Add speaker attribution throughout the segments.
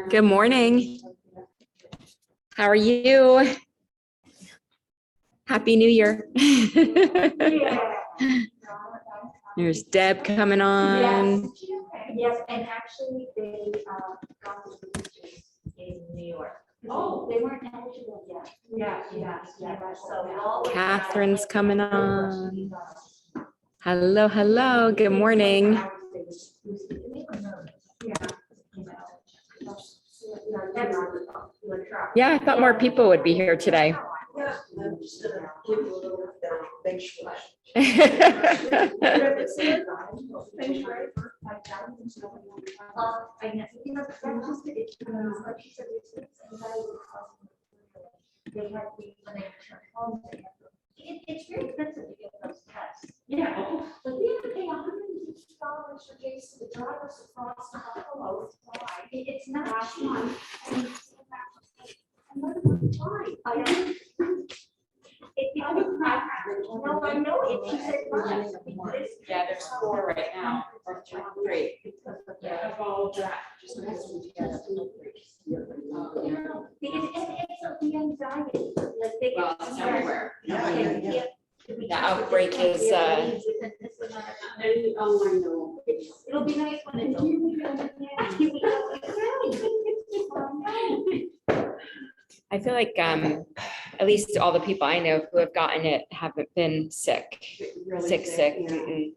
Speaker 1: Good morning. How are you? Happy New Year. There's Deb coming on.
Speaker 2: Yes, and actually they got the positions in New York. Oh, they weren't eligible yet. Yeah. So all of
Speaker 1: Catherine's coming on. Hello, hello. Good morning. Yeah, I thought more people would be here today.
Speaker 3: I'm just gonna give you a little bit of bench flash.
Speaker 2: I guess, you know, that's just it, like she said, they had the, when they return home, they have to- it's very expensive to get those tests. Yeah. But we have to pay $150 for Jason to drive us across the Buffalo. It's not cheap. Why? No, I know it, she said, why?
Speaker 1: Yeah, there's 4 right now, or 3.
Speaker 2: Yeah.
Speaker 1: Of all of that, just because we together.
Speaker 2: Because it's the anxiety, like they.
Speaker 1: Well, it's everywhere.
Speaker 2: Yeah.
Speaker 1: The outbreak is,
Speaker 2: Oh, I know. It'll be nice when it's over.
Speaker 1: I feel like at least all the people I know who have gotten it haven't been sick. Sick. Mm-mm.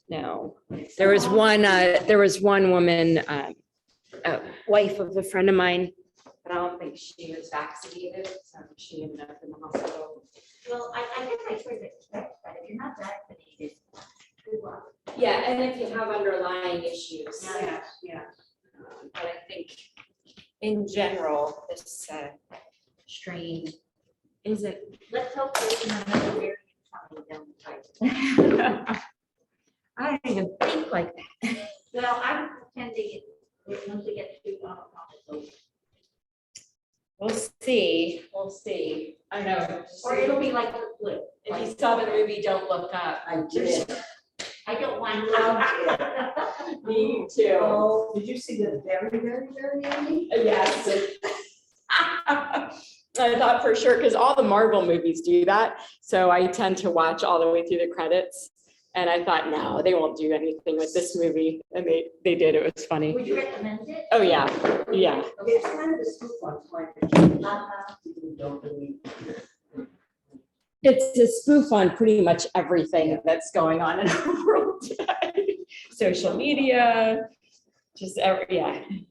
Speaker 1: No. There was one woman, wife of a friend of mine, but I don't think she was vaccinated, so she ended up in the hospital.
Speaker 2: Well, I guess I sort of expect that if you're not vaccinated, good luck.
Speaker 1: Yeah, and if you have underlying issues.
Speaker 2: Yeah.
Speaker 1: But I think in general, this strain isn't.
Speaker 2: Let's hope there's another variant coming down the pipe.
Speaker 1: I don't even think like that.
Speaker 2: Well, I'm pretending it, once we get to,
Speaker 1: We'll see. I know.
Speaker 2: or it'll be like the flu.
Speaker 1: If you saw the movie Don't Look Up.
Speaker 3: I did.
Speaker 2: I don't want to.
Speaker 1: Me too.
Speaker 3: Oh, did you see the very ending?
Speaker 1: Yes. I thought for sure, because all the Marvel movies do that. So I tend to watch all the way through the credits. And I thought, no, they won't do anything with this movie. And they did. It was funny.
Speaker 2: Would you recommend it?
Speaker 1: Oh, yeah. Yeah.
Speaker 3: It's kind of a spoof on
Speaker 2: Uh-huh.
Speaker 3: Don't believe.
Speaker 1: It's a spoof on pretty much everything that's going on in our world today. Social media, just everything.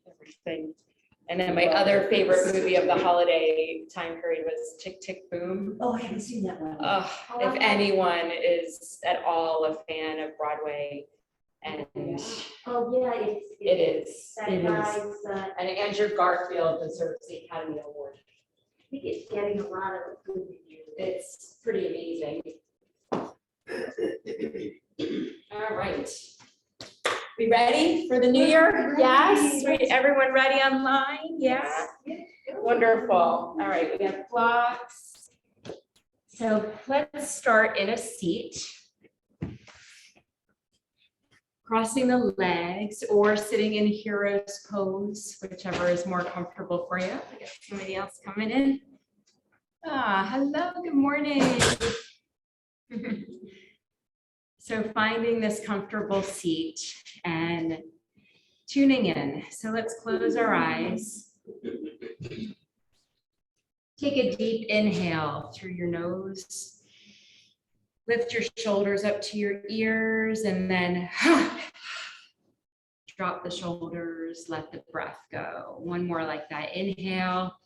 Speaker 1: And then my other favorite movie of the holiday time period was Tick, Tick, Boom.
Speaker 3: Oh, I haven't seen that one.
Speaker 1: If anyone is at all a fan of Broadway, and
Speaker 2: Oh, yeah,
Speaker 1: it is.
Speaker 2: that guy's,
Speaker 1: And Andrew Garfield deserves the Academy Award.
Speaker 2: I think it's getting a lot of good reviews.
Speaker 1: It's pretty amazing. All right. We ready for the new year? Yes. Everyone ready online? Yeah. Wonderful. All right, we have blocks. So let's start in a seat. Crossing the legs or sitting in hero's pose, whichever is more comfortable for you. I got somebody else coming in. Hello, good morning. So finding this comfortable seat and tuning in. So let's close our eyes. Take a deep inhale through your nose. Lift your shoulders up to your ears and then drop the shoulders, let the breath go. One more like that. Inhale.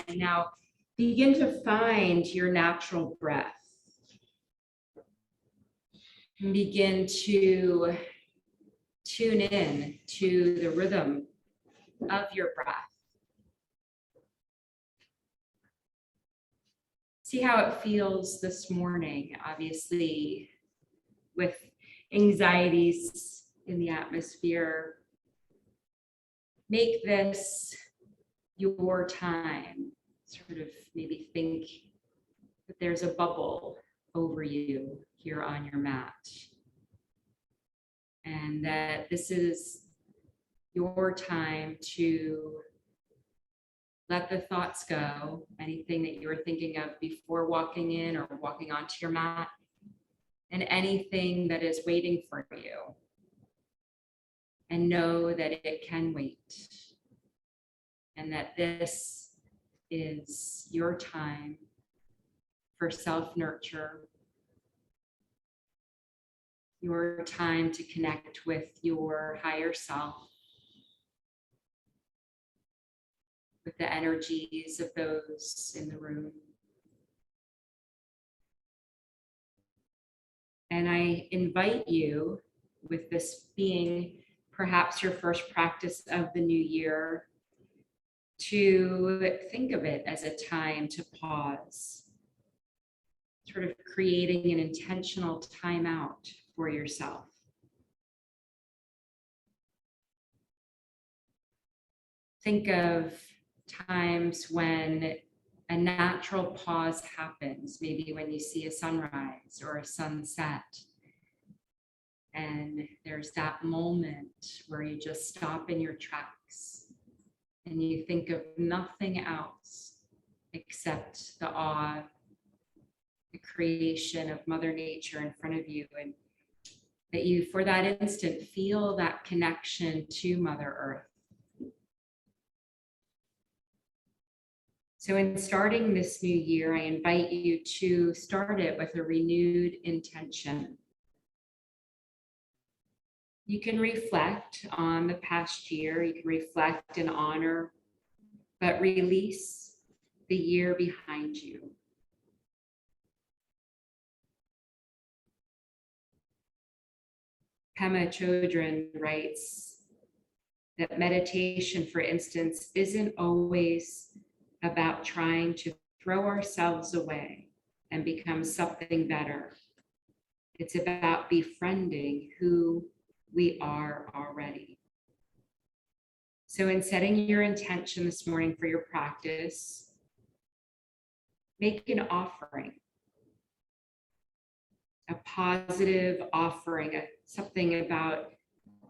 Speaker 1: And now begin to find your natural breath. And begin to tune in to the rhythm of your breath. See how it feels this morning, obviously, with anxieties in the atmosphere. Make this your time. Sort of maybe think that there's a bubble over you here on your mat. and that this is your time to let the thoughts go, anything that you were thinking of before walking in or walking onto your mat, and anything that is waiting for you. And know that it can wait, and that this is your time for self-nurture, your time to connect with your higher self, with the energies of those in the room. And I invite you, with this being perhaps your first practice of the new year, to think of it as a time to pause, sort of creating an intentional timeout for yourself. Think of times when a natural pause happens, maybe when you see a sunrise or a sunset, and there's that moment where you just stop in your tracks and you think of nothing else except the awe, the creation of Mother Nature in front of you, and that you, for that instant, feel that connection to Mother Earth. So in starting this new year, I invite you to start it with a renewed intention. You can reflect on the past year, you can reflect and honor, but release the year behind you. Pema Chodron writes that meditation, for instance, isn't always about trying to throw ourselves away and become something better. It's about befriending who we are already. So in setting your intention this morning for your practice, make an offering, a positive offering, something about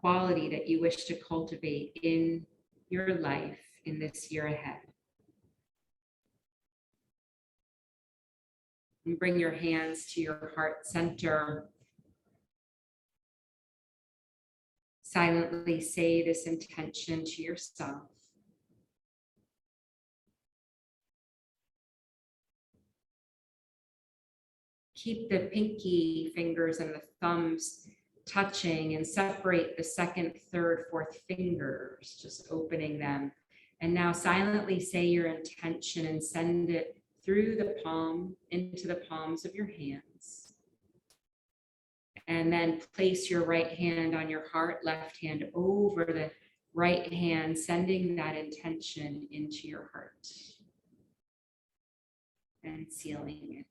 Speaker 1: quality that you wish to cultivate in your life in this year ahead. And bring your hands to your heart center. Silently say this intention to yourself. Keep the pinky fingers and the thumbs touching, and separate the second, third, fourth fingers, just opening them. And now silently say your intention and send it through the palm into the palms of your hands. And then place your right hand on your heart, left hand over the right hand, sending that intention into your heart and sealing it.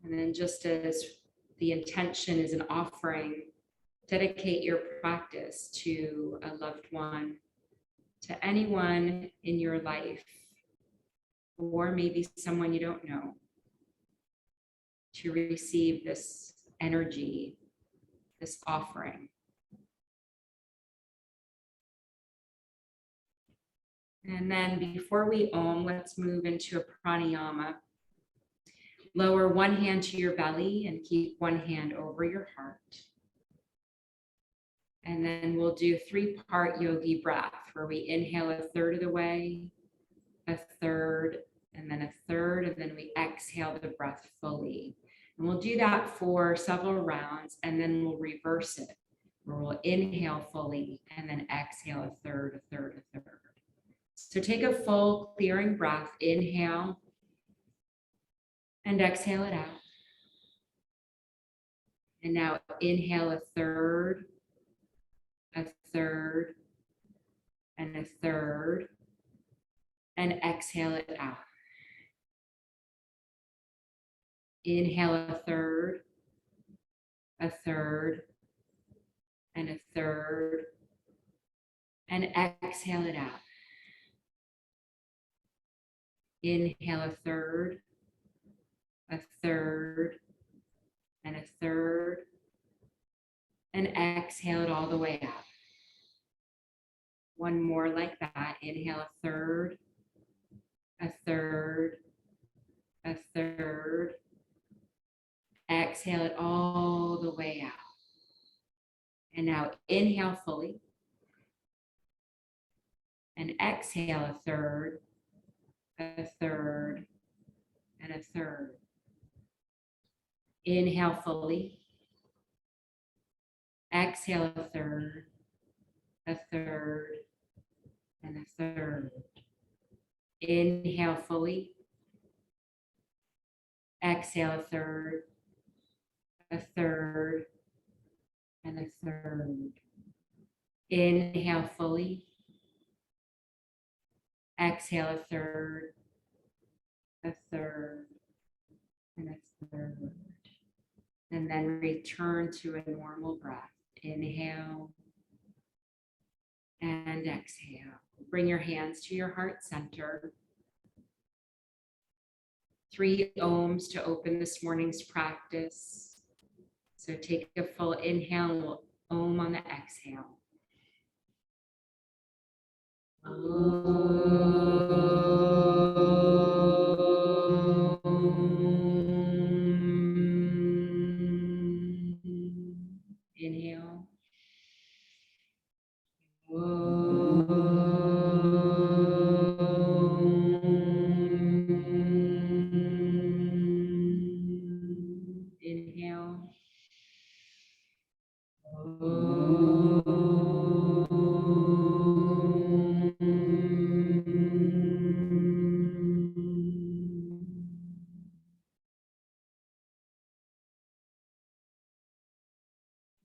Speaker 1: And then, just as the intention is an offering, dedicate your practice to a loved one, to anyone in your life, or maybe someone you don't know, to receive this energy, this offering. And then before we Om, let's move into a pranayama. Lower one hand to your belly and keep one hand over your heart. And then we'll do 3-part yogi breath, where we inhale a third of the way, a third, and then a third, and then we exhale the breath fully. And we'll do that for several rounds, and then we'll reverse it, where we'll inhale fully and then exhale a third, a third, a third. So take a full clearing breath, inhale, and exhale it out. And now inhale a third, a third, and a third, and exhale it out. Inhale a third, and a third, and exhale it out. Inhale a third, and a third, and exhale it all the way up. One more like that. Inhale a third, a third, a third. Exhale it all the way out. And now inhale fully. And exhale a third, and a third. Inhale fully. Exhale a third, and a third. Inhale fully. Exhale a third, and a third. Inhale fully. Exhale a third, and a third. And then return to a normal breath. Inhale and exhale. Bring your hands to your heart center. 3 ohms to open this morning's practice. So take a full inhale, ohm on the exhale. Inhale. Inhale.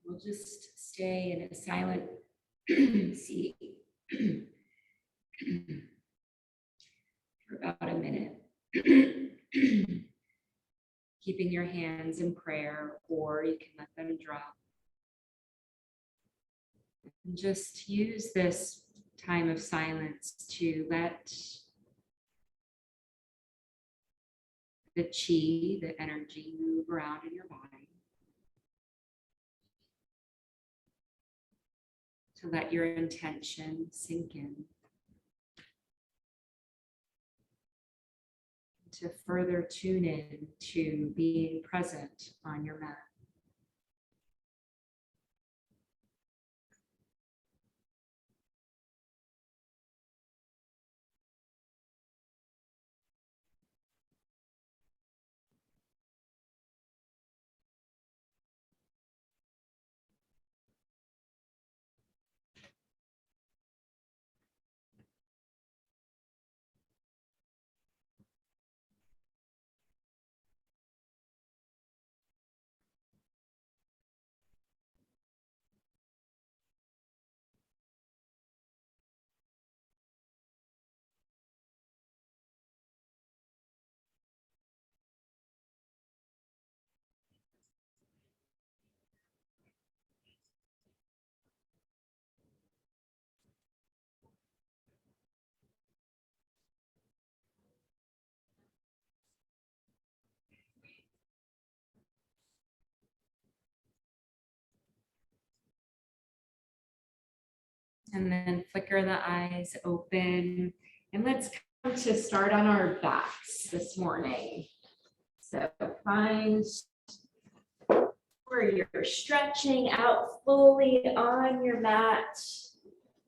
Speaker 1: We'll just stay in a silent seat for about a minute. Keeping your hands in prayer, or you can let them drop. And just use this time of silence to let the chi, the energy, move around in your body. To let your intention sink in. To further tune in to being present on your mat. And then flicker the eyes open. And let's come to start on our backs this morning. So find where you're stretching out fully on your mat,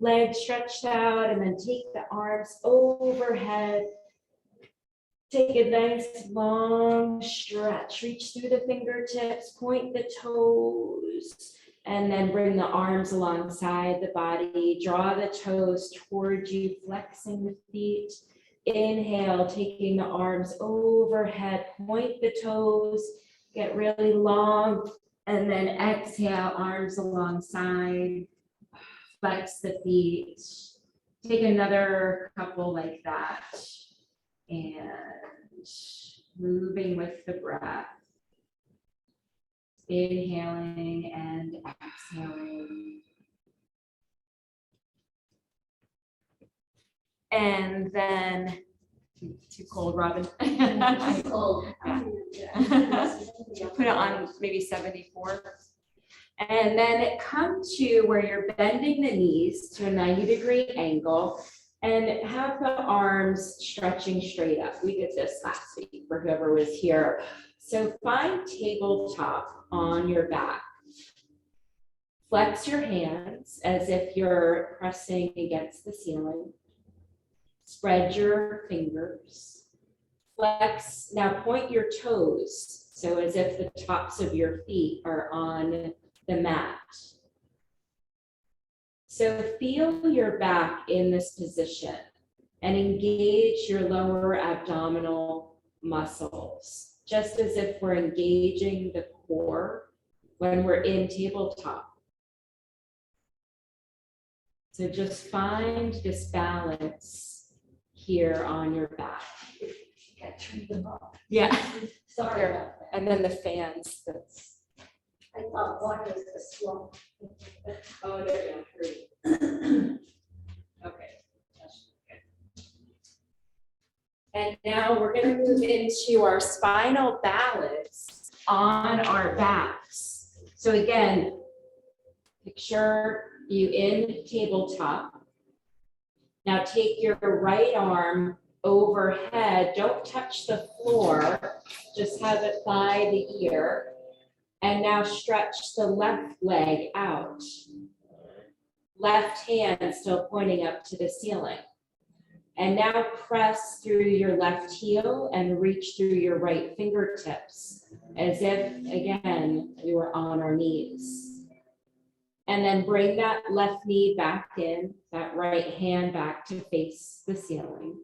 Speaker 1: legs stretched out, and then take the arms overhead. Take a nice long stretch, reach through the fingertips, point the toes, and then bring the arms alongside the body. Draw the toes towards you, flexing the feet. Inhale, taking the arms overhead, point the toes, get really long, and then exhale, arms alongside, flex the feet. Take another couple like that, and moving with the breath. Inhaling and exhaling. And then Too cold, Robin.
Speaker 2: Cold.
Speaker 1: Put it on maybe 74. And then come to where you're bending the knees to a 90-degree angle and have the arms stretching straight up. We did this last week for whoever was here. So find tabletop on your back. Flex your hands as if you're pressing against the ceiling. Spread your fingers. Flex, now point your toes. So as if the tops of your feet are on the mat. So feel your back in this position and engage your lower abdominal muscles, just as if we're engaging the core when we're in tabletop. So just find this balance here on your back.
Speaker 2: Got turned them off.
Speaker 1: Yeah.
Speaker 2: Sorry about that.
Speaker 1: And then the fans, that's.
Speaker 2: I thought one was the slow.
Speaker 1: Oh, there you go. Okay. And now we're going to move into our spinal balance on our backs. So again, picture you in tabletop. Now take your right arm overhead. Don't touch the floor. Just have it by the ear. And now stretch the left leg out. Left hand still pointing up to the ceiling. And now press through your left heel and reach through your right fingertips, as if, again, we were on our knees. And then bring that left knee back in, that right hand back to face the ceiling.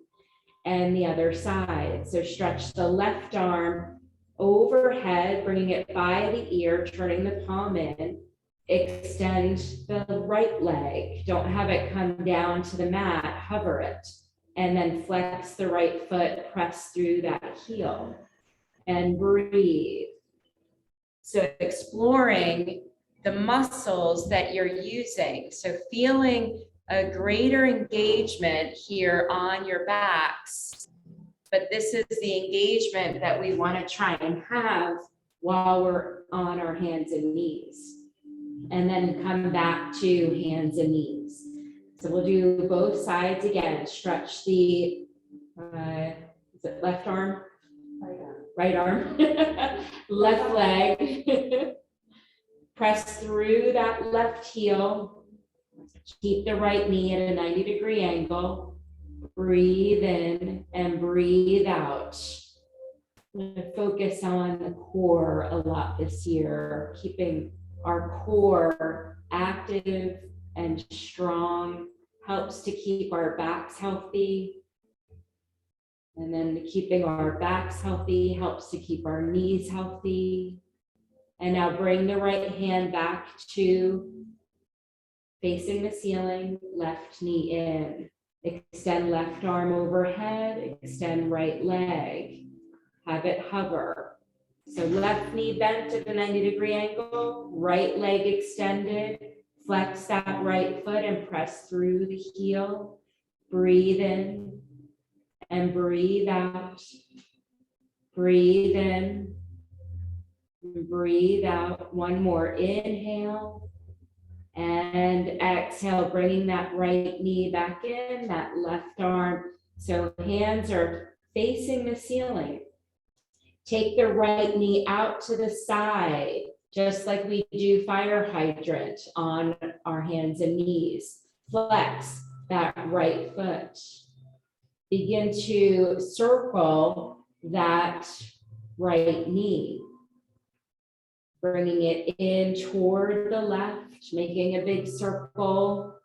Speaker 1: And the other side. So stretch the left arm overhead, bringing it by the ear, turning the palm in. Extend the right leg. Don't have it come down to the mat, hover it. And then flex the right foot, press through that heel. And breathe. So exploring the muscles that you're using. So feeling a greater engagement here on your backs. But this is the engagement that we want to try and have while we're on our hands and knees. And then come back to hands and knees. So we'll do both sides again. Stretch the, is it left arm? Right arm. Left leg. Press through that left heel. Keep the right knee at a 90-degree angle. Breathe in and breathe out. I'm going to focus on the core a lot this year, keeping our core active and strong, helps to keep our backs healthy. And then keeping our backs healthy helps to keep our knees healthy. And now bring the right hand back to facing the ceiling, left knee in. Extend left arm overhead, extend right leg. Have it hover. So left knee bent at a 90-degree angle, right leg extended. Flex that right foot and press through the heel. Breathe in and breathe out. Breathe in and breathe out. One more inhale. And exhale, bringing that right knee back in, that left arm. So hands are facing the ceiling. Take the right knee out to the side, just like we do fire hydrant on our hands and knees. Flex that right foot. Begin to circle that right knee. Bringing it in toward the left, making a big circle,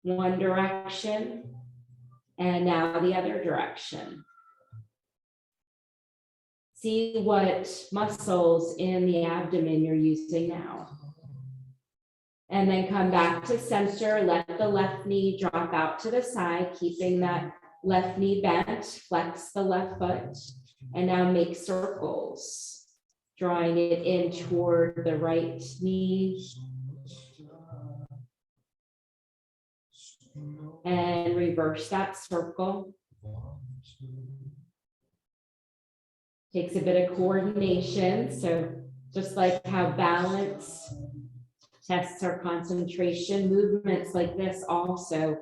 Speaker 1: one direction, and now the other direction. See what muscles in the abdomen you're using now. And then come back to center, let the left knee drop out to the side, keeping that left knee bent, flex the left foot, and now make circles. Drawing it in toward the right knee. And reverse that circle. Takes a bit of coordination. So just like how balance tests our concentration, movements like this also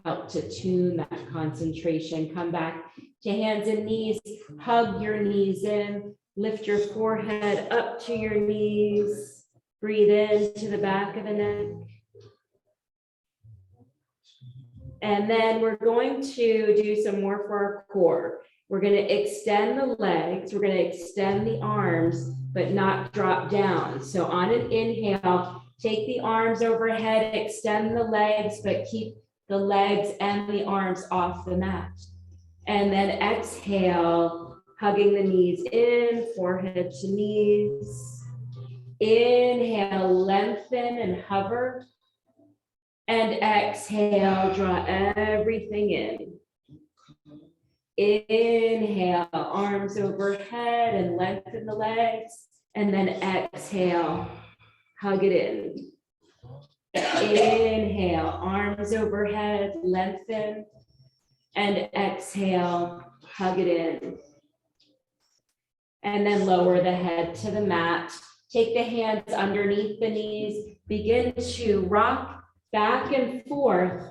Speaker 1: help to tune that concentration. Come back to hands and knees, hug your knees in, lift your forehead up to your knees, breathe into the back of the neck. And then we're going to do some more for our core. We're going to extend the legs, we're going to extend the arms, but not drop down. So on an inhale, take the arms overhead, extend the legs, but keep the legs and the arms off the mat. And then exhale, hugging the knees in, forehead to knees. Inhale, lengthen and hover. And exhale, draw everything in. Inhale, arms overhead and lengthen the legs. And then exhale, hug it in. Inhale, arms overhead, lengthen. And exhale, hug it in. And then lower the head to the mat. Take the hands underneath the knees. Begin to rock back and forth.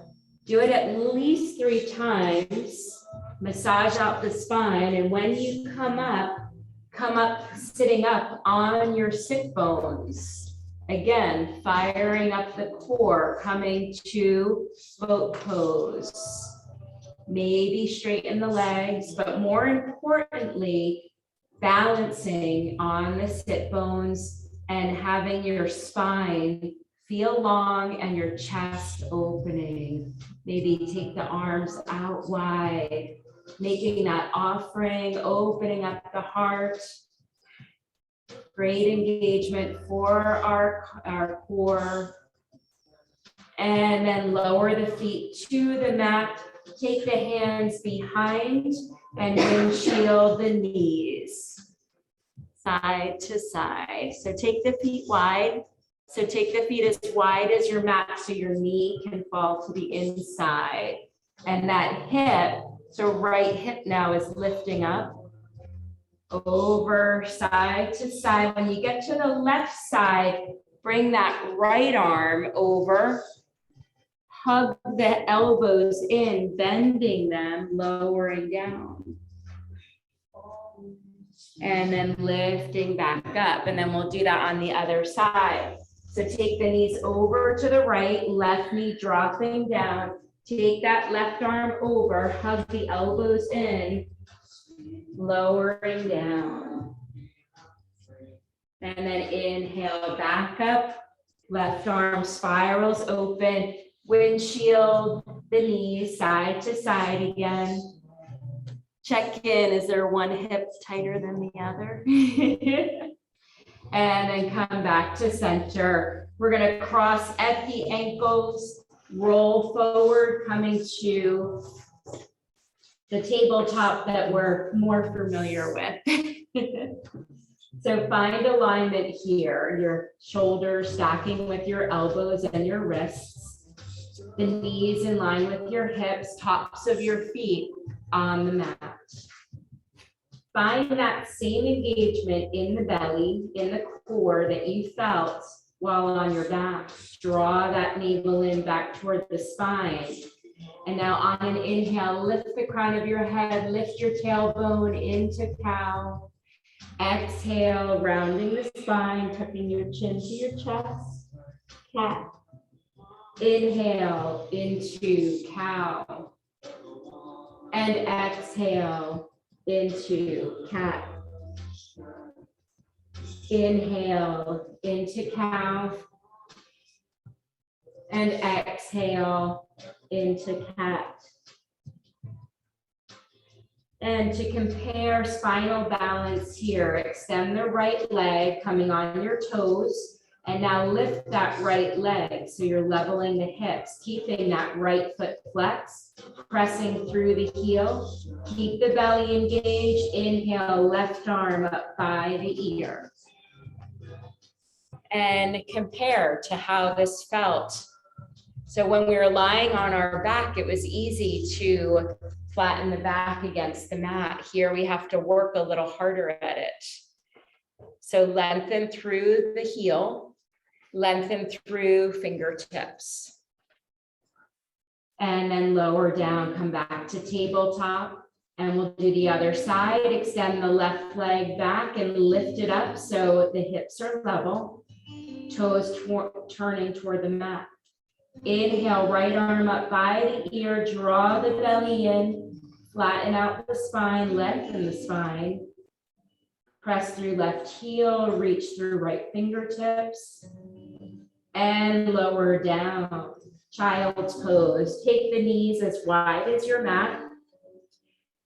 Speaker 1: Do it at least 3 times. Massage out the spine. And when you come up sitting up on your sit bones. Again, firing up the core, coming to boat pose. Maybe straighten the legs, but more importantly, balancing on the sit bones and having your spine feel long and your chest opening. Maybe take the arms out wide, making that offering, opening up the heart. Great engagement for our core. And then lower the feet to the mat. Take the hands behind and windshield the knees. Side to side. So take the feet wide. So take the feet as wide as your mat so your knee can fall to the inside. And that hip, so right hip now is lifting up. Over side to side. When you get to the left side, bring that right arm over. Hug the elbows in, bending them, lowering down. And then lifting back up. And then we'll do that on the other side. So take the knees over to the right, left knee dropping down. Take that left arm over, hug the elbows in, lowering down. And then inhale, back up. Left arm spirals open. Windshield the knees side to side again. Check in, is there one hip tighter than the other? And then come back to center. We're going to cross at the ankles, roll forward, coming to the tabletop that we're more familiar with. So find alignment here, your shoulders stacking with your elbows and your wrists. The knees in line with your hips, tops of your feet on the mat. Find that same engagement in the belly, in the core that you felt while on your back. Draw that navel in back toward the spine. And now on an inhale, lift the crown of your head, lift your tailbone into cow. Exhale, rounding the spine, tucking your chin to your chest. Cat. Inhale into cow. And exhale into cat. Inhale into cow. And exhale into cat. And to compare spinal balance here, extend the right leg coming on your toes. And now lift that right leg. So you're leveling the hips, keeping that right foot flexed, pressing through the heel. Keep the belly engaged. Inhale, left arm up by the ear. And compare to how this felt. So when we were lying on our back, it was easy to flatten the back against the mat. Here we have to work a little harder at it. So lengthen through the heel, lengthen through fingertips. And then lower down, come back to tabletop. And we'll do the other side. Extend the left leg back and lift it up so the hips are level. Toes turning toward the mat. Inhale, right arm up by the ear, draw the belly in, flatten out the spine, lengthen the spine. Press through left heel, reach through right fingertips, and lower down. Child's pose. Take the knees as wide as your mat.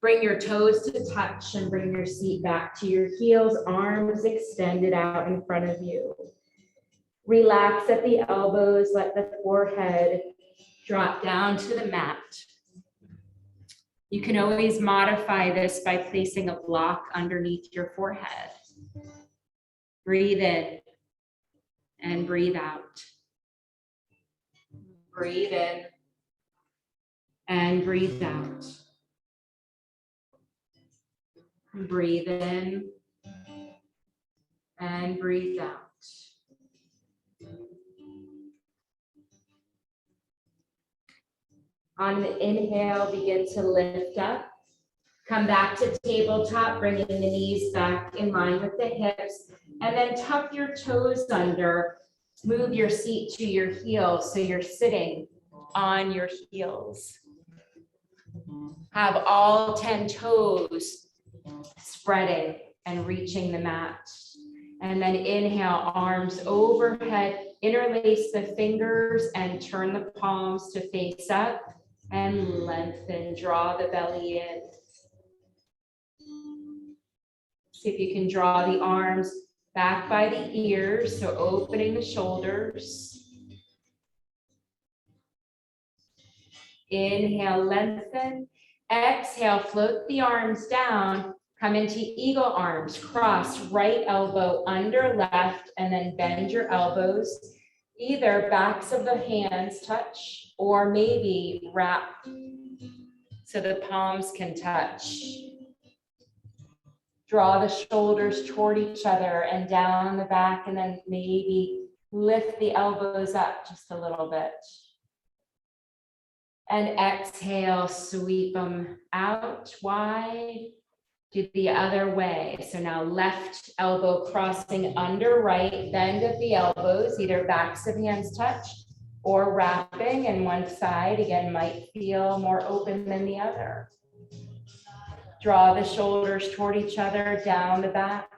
Speaker 1: Bring your toes to touch and bring your seat back to your heels, arms extended out in front of you. Relax at the elbows, let the forehead drop down to the mat. You can always modify this by placing a block underneath your forehead. Breathe in and breathe out. Breathe in and breathe out. Breathe in and breathe out. On the inhale, begin to lift up. Come back to tabletop, bringing the knees back in line with the hips, and then tuck your toes under. Move your seat to your heels so you're sitting on your heels. Have all 10 toes spreading and reaching the mat. And then inhale, arms overhead, interlace the fingers and turn the palms to face up and lengthen, draw the belly in. See if you can draw the arms back by the ears, so opening the shoulders. Inhale, lengthen. Exhale, float the arms down. Come into eagle arms, cross right elbow under left, and then bend your elbows. Either backs of the hands touch, or maybe wrap so the palms can touch. Draw the shoulders toward each other and down the back, and then maybe lift the elbows up just a little bit. And exhale, sweep them out wide. Do the other way. So now left elbow crossing under right, bend at the elbows, either backs of hands touch or wrapping, and one side again might feel more open than the other. Draw the shoulders toward each other, down the back.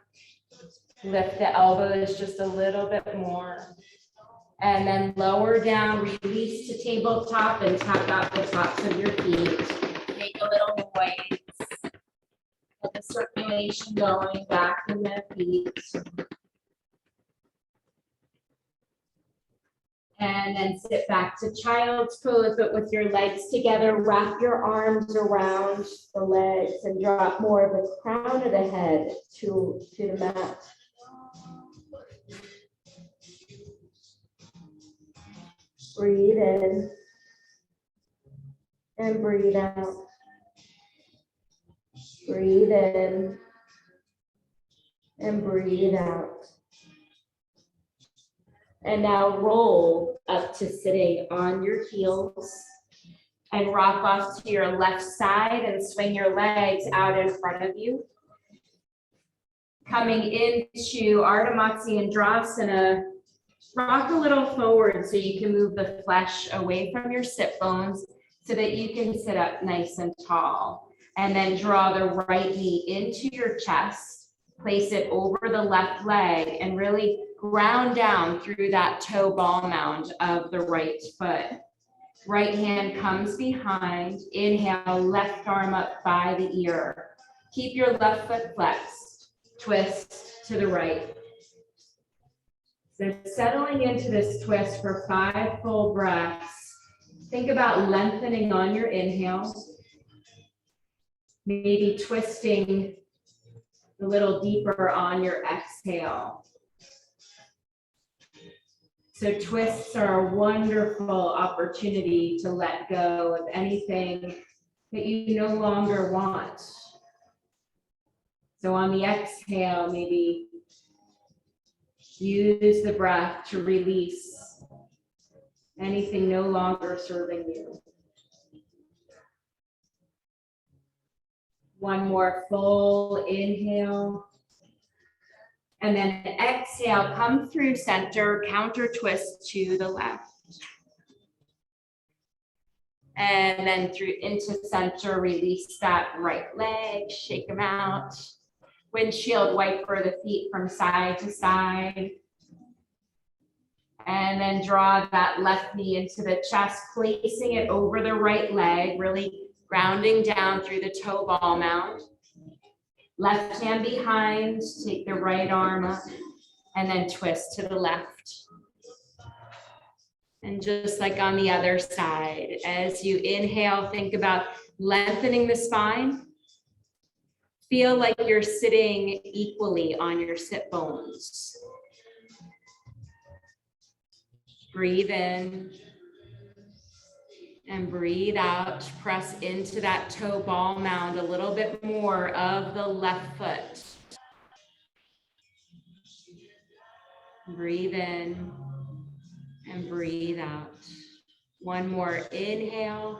Speaker 1: Lift the elbows just a little bit more. And then lower down, release to tabletop and tap out the tops of your feet. Make a little noise. Get the circulation going back in the feet. And then sit back to child's pose, but with your legs together, wrap your arms around the legs and drop more of the crown of the head to the mat. Breathe in and breathe out. Breathe in and breathe out. And now roll up to sitting on your heels and rock off to your left side and swing your legs out in front of you. Coming into Ardha Matsyendrasana, rock a little forward so you can move the flesh away from your sit bones so that you can sit up nice and tall. And then draw the right knee into your chest, place it over the left leg, and really ground down through that toe ball mound of the right foot. Right hand comes behind. Inhale, left arm up by the ear. Keep your left foot flexed. Twist to the right. So settling into this twist for 5 full breaths. Think about lengthening on your inhale. Maybe twisting a little deeper on your exhale. So twists are a wonderful opportunity to let go of anything that you no longer want. So on the exhale, maybe use the breath to release anything no longer serving you. One more full inhale. And then exhale, come through center, counter twist to the left. And then through into center, release that right leg, shake them out. Windshield wiper the feet from side to side. And then draw that left knee into the chest, placing it over the right leg, really grounding down through the toe ball mound. Left hand behind, take the right arm up, and then twist to the left. And just like on the other side, as you inhale, think about lengthening the spine. Feel like you're sitting equally on your sit bones. Breathe in and breathe out. Press into that toe ball mound a little bit more of the left foot. Breathe in and breathe out. One more inhale.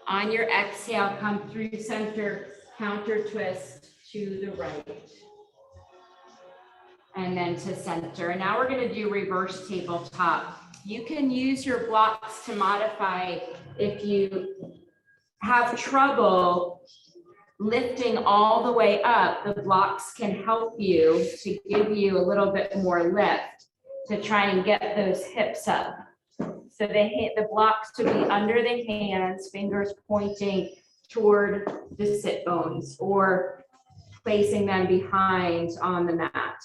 Speaker 1: On your exhale, come through center, counter twist to the right. And then to center. And now we're going to do reverse tabletop. You can use your blocks to modify if you have trouble lifting all the way up. The blocks can help you to give you a little bit more lift to try and get those hips up. So the blocks would be under the hands, fingers pointing toward the sit bones or placing them behind on the mat.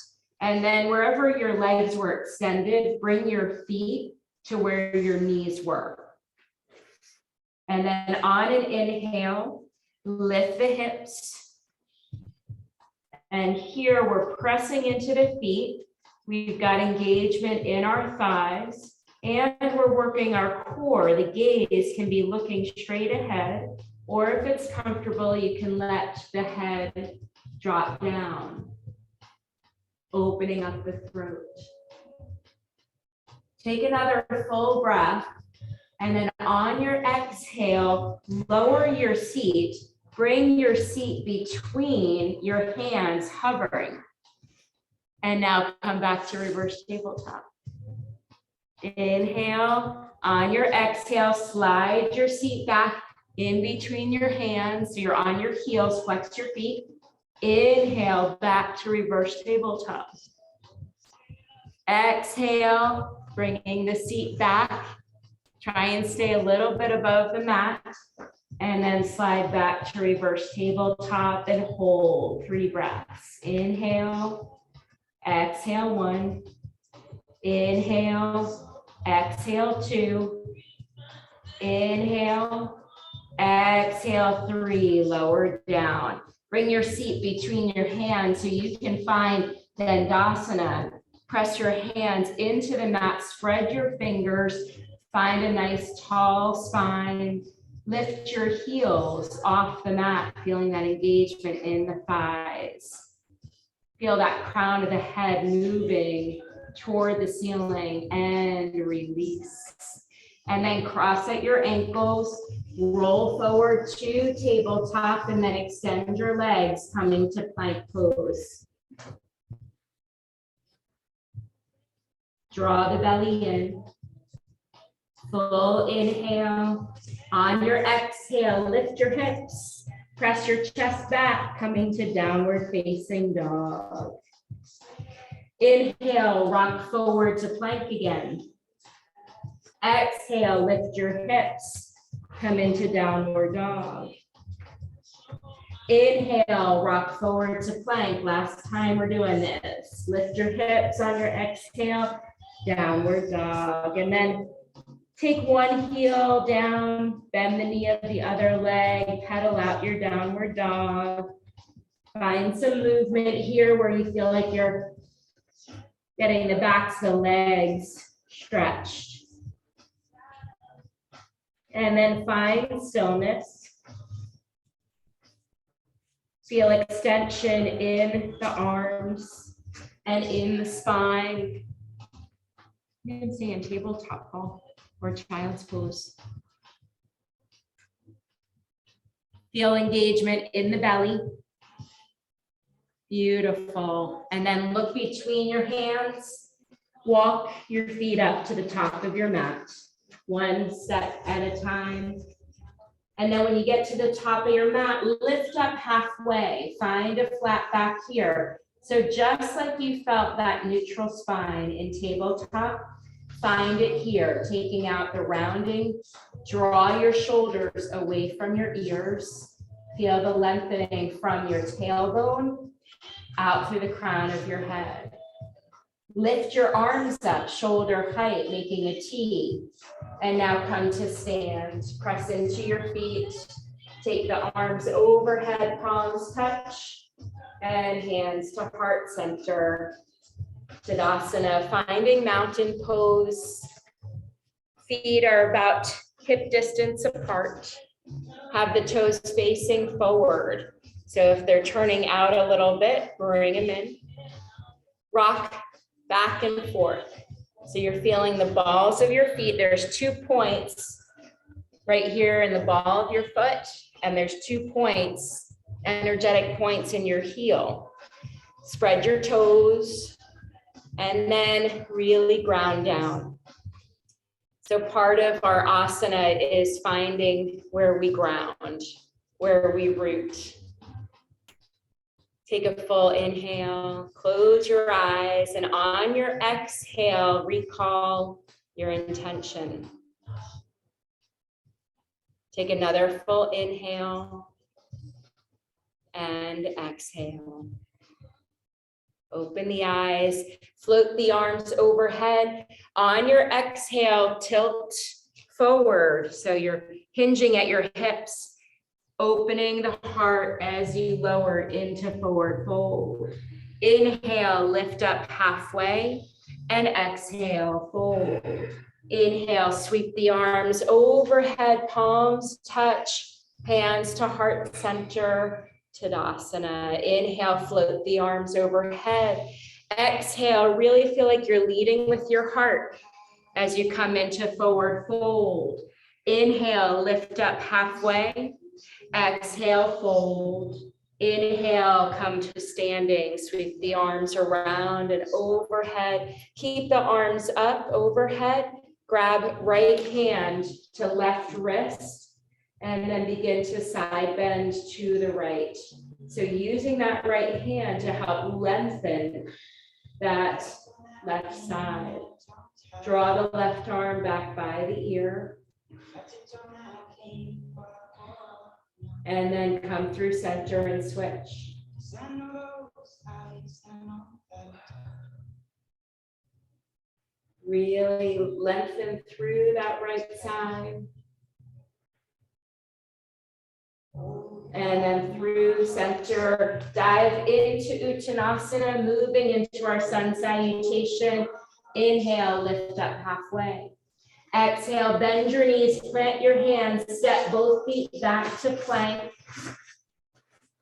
Speaker 1: And then wherever your legs were extended, bring your feet to where your knees were. And then on an inhale, lift the hips. And here we're pressing into the feet. We've got engagement in our thighs, and we're working our core. The gaze can be looking straight ahead, or if it's comfortable, you can let the head drop down, opening up the throat. Take another full breath, and then on your exhale, lower your seat. Bring your seat between your hands, hovering. And now come back to reverse tabletop. Inhale. On your exhale, slide your seat back in between your hands. So you're on your heels, flex your feet. Inhale, back to reverse tabletop. Exhale, bringing the seat back. Try and stay a little bit above the mat. And then slide back to reverse tabletop and hold 3 breaths. Inhale, exhale 1. Inhale, exhale 2. Inhale, exhale 3, lower down. Bring your seat between your hands so you can find Dandasana. Press your hands into the mat, spread your fingers, find a nice tall spine. Lift your heels off the mat, feeling that engagement in the thighs. Feel that crown of the head moving toward the ceiling and release. And then cross at your ankles, roll forward to tabletop, and then extend your legs, coming to plank pose. Draw the belly in. Full inhale. On your exhale, lift your hips. Press your chest back, coming to downward facing dog. Inhale, rock forward to plank again. Exhale, lift your hips, come into downward dog. Inhale, rock forward to plank. Last time we're doing this. Lift your hips on your exhale, downward dog. And then take one heel down, bend the knee of the other leg, pedal out your downward dog. Find some movement here where you feel like you're getting the backs of the legs stretched. And then find stillness. Feel extension in the arms and in the spine. You can stay in tabletop ball or child's pose. Feel engagement in the belly. Beautiful. And then look between your hands. Walk your feet up to the top of your mat, one step at a time. And then when you get to the top of your mat, lift up halfway. Find a flat back here. So just like you felt that neutral spine in tabletop, find it here, taking out the rounding. Draw your shoulders away from your ears. Feel the lengthening from your tailbone out through the crown of your head. Lift your arms up, shoulder height, making a T. And now come to stand. Press into your feet. Take the arms overhead, palms touch, and hands to heart center. Tadasana, finding mountain pose. Feet are about hip distance apart. Have the toes facing forward. So if they're turning out a little bit, bring them in. Rock back and forth. So you're feeling the balls of your feet. There's 2 points right here in the ball of your foot, and there's 2 points, energetic points in your heel. Spread your toes and then really ground down. So part of our asana is finding where we ground, where we root. Take a full inhale, close your eyes, and on your exhale, recall your intention. Take another full inhale and exhale. Open the eyes, float the arms overhead. On your exhale, tilt forward. So you're hinging at your hips. Opening the heart as you lower into forward fold. Inhale, lift up halfway, and exhale, fold. Inhale, sweep the arms overhead, palms touch, hands to heart center, Tadasana. Inhale, float the arms overhead. Exhale, really feel like you're leading with your heart as you come into forward fold. Inhale, lift up halfway. Exhale, fold. Inhale, come to standing. Sweep the arms around and overhead. Keep the arms up overhead. Grab right hand to left wrist and then begin to side bend to the right. So using that right hand to help lengthen that left side. Draw the left arm back by the ear. And then come through center and switch. Really lengthen through that right side. And then through center, dive into Uttanasana, moving into our sun salutation. Inhale, lift up halfway. Exhale, bend your knees, plant your hands, step both feet back to plank.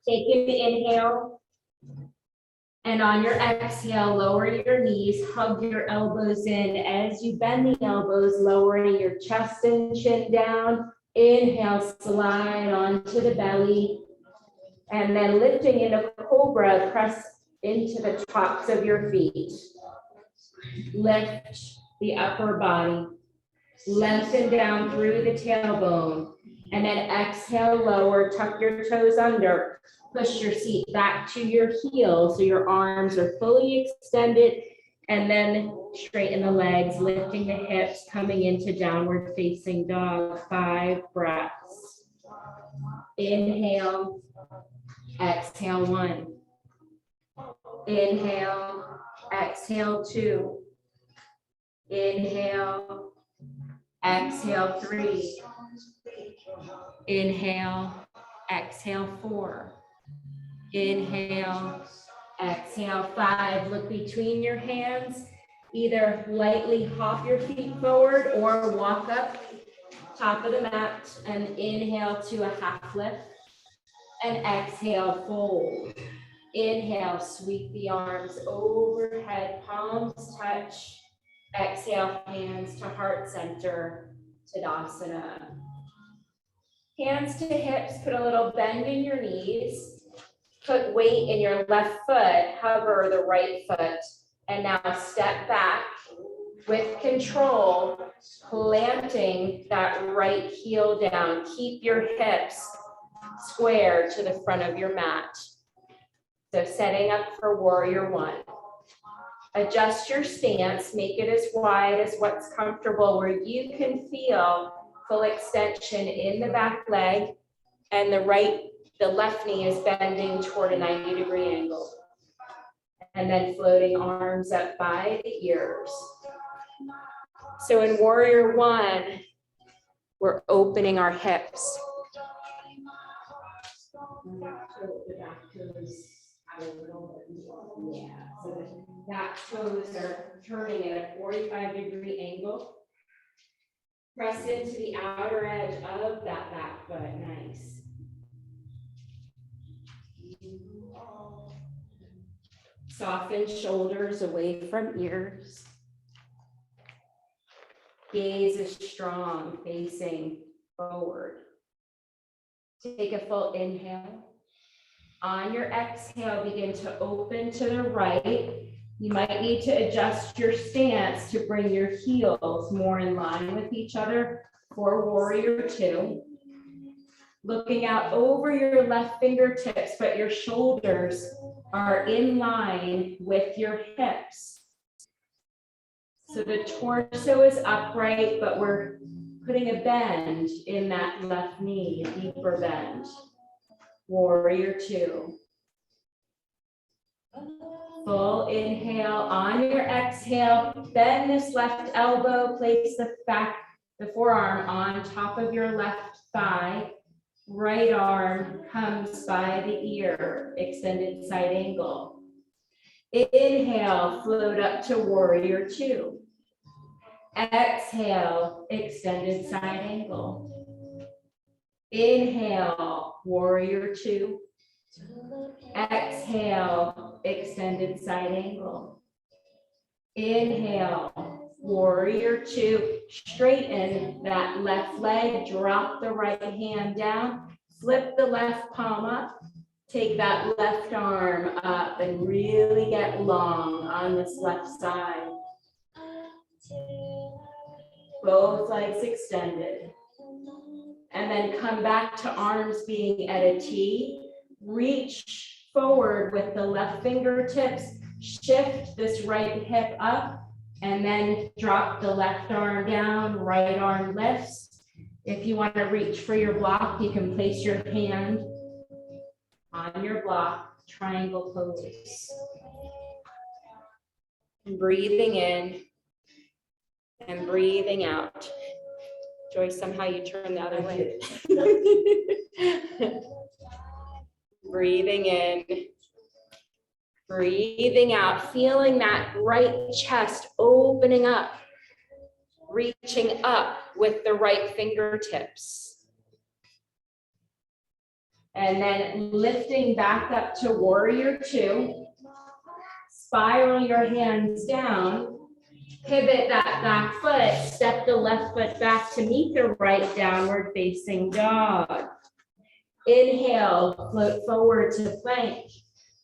Speaker 1: Take an inhale. And on your exhale, lower your knees, hug your elbows in. As you bend the elbows, lowering your chest and chin down. Inhale, slide onto the belly. And then lifting into cobra, press into the tops of your feet. Lift the upper body. Lengthen down through the tailbone, and then exhale, lower, tuck your toes under, push your seat back to your heels so your arms are fully extended, and then straighten the legs, lifting the hips, coming into downward facing dog. 5 breaths. Inhale, exhale 1. Inhale, exhale 2. Inhale, exhale 3. Inhale, exhale 4. Inhale, exhale 5. Look between your hands. Either lightly hop your feet forward or walk up top of the mat and inhale to a half lift. And exhale, fold. Inhale, sweep the arms overhead, palms touch. Exhale, hands to heart center, Tadasana. Hands to hips, put a little bend in your knees. Put weight in your left foot, hover the right foot. And now step back with control, planting that right heel down. Keep your hips square to the front of your mat. So setting up for warrior one. Adjust your stance, make it as wide as what's comfortable where you can feel full extension in the back leg and the left knee is bending toward a 90-degree angle. And then floating arms up by the ears. So in warrior one, we're opening our hips. Yeah, so the back toes are turning at a 45-degree angle. Press into the outer edge of that back foot, nice. Soften shoulders away from ears. Gaze is strong, facing forward. Take a full inhale. On your exhale, begin to open to the right. You might need to adjust your stance to bring your heels more in line with each other for warrior two. Looking out over your left fingertips, but your shoulders are in line with your hips. So the torso is upright, but we're putting a bend in that left knee, a deeper bend. Warrior two. Full inhale. On your exhale, bend this left elbow, place the forearm on top of your left thigh. Right arm comes by the ear, extended side angle. Inhale, float up to warrior two. Exhale, extended side angle. Inhale, warrior two. Exhale, extended side angle. Inhale, warrior two. Straighten that left leg, drop the right hand down, flip the left palm up, take that left arm up and really get long on this left side. Both legs extended. And then come back to arms being at a T. Reach forward with the left fingertips. Shift this right hip up and then drop the left arm down, right arm lifts. If you want to reach for your block, you can place your hand on your block, triangle pose. Breathing in and breathing out. Joyce, somehow you turn the other way. Breathing in, breathing out, feeling that right chest opening up, reaching up with the right fingertips. And then lifting back up to warrior two. Spiral your hands down. Pivot that back foot, step the left foot back to meet the right, downward facing dog. Inhale, float forward to plank.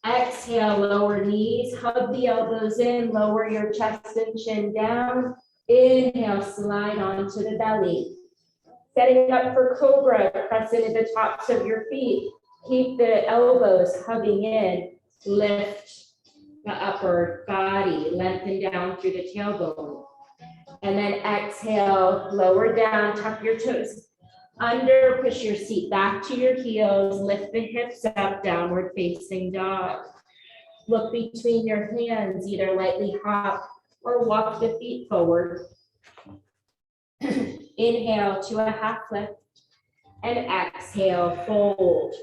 Speaker 1: Exhale, lower knees, hug the elbows in, lower your chest and chin down. Inhale, slide onto the belly. Setting up for cobra, press into the tops of your feet. Keep the elbows hugging in, lift the upper body, lengthen down through the tailbone. And then exhale, lower down, tuck your toes under, push your seat back to your heels, lift the hips up, downward facing dog. Look between your hands, either lightly hop or walk the feet forward. Inhale to a half lift and exhale, fold.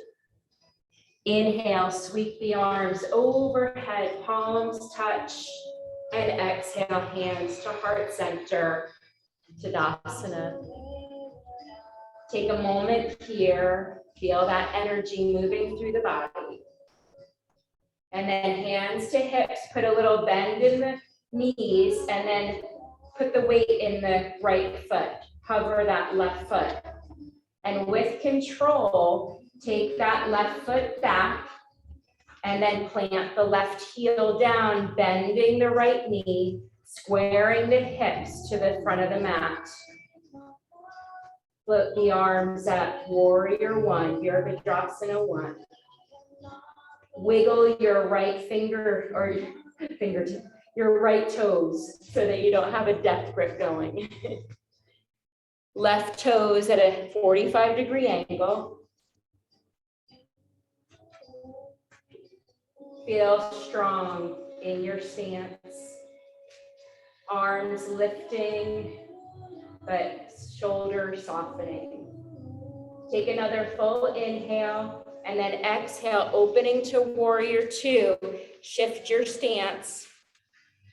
Speaker 1: Inhale, sweep the arms overhead, palms touch, and exhale, hands to heart center, Tadasana. Take a moment here, feel that energy moving through the body. And then hands to hips, put a little bend in the knees, and then put the weight in the right foot. Hover that left foot. And with control, take that left foot back, and then plant the left heel down, bending the right knee, squaring the hips to the front of the mat. Float the arms up, warrior one, Virabhadrasana 1. Wiggle your right finger or fingertip, your right toes so that you don't have a death grip going. Left toes at a 45-degree angle. Feel strong in your stance. Arms lifting, but shoulders softening. Take another full inhale, and then exhale, opening to warrior 2. Shift your stance.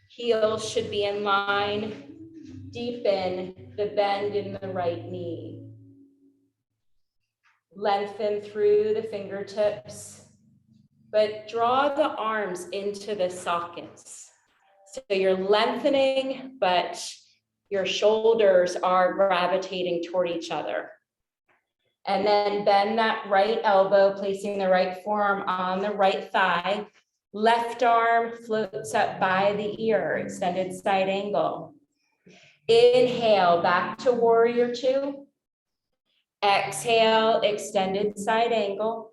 Speaker 1: Heels should be in line. Deepen the bend in the right knee. Lengthen through the fingertips, but draw the arms into the sockets. So you're lengthening, but your shoulders are gravitating toward each other. And then bend that right elbow, placing the right forearm on the right thigh. Left arm floats up by the ear, extended side angle. Inhale, back to warrior 2. Exhale, extended side angle.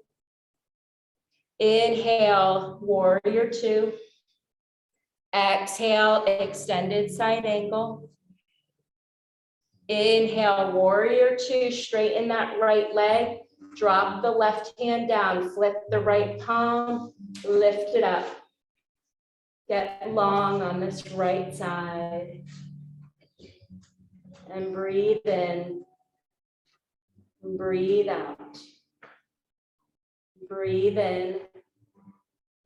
Speaker 1: Inhale, warrior 2. Exhale, extended side angle. Inhale, warrior 2, straighten that right leg. Drop the left hand down, flip the right palm, lift it up. Get long on this right side. And breathe in, breathe out. Breathe in.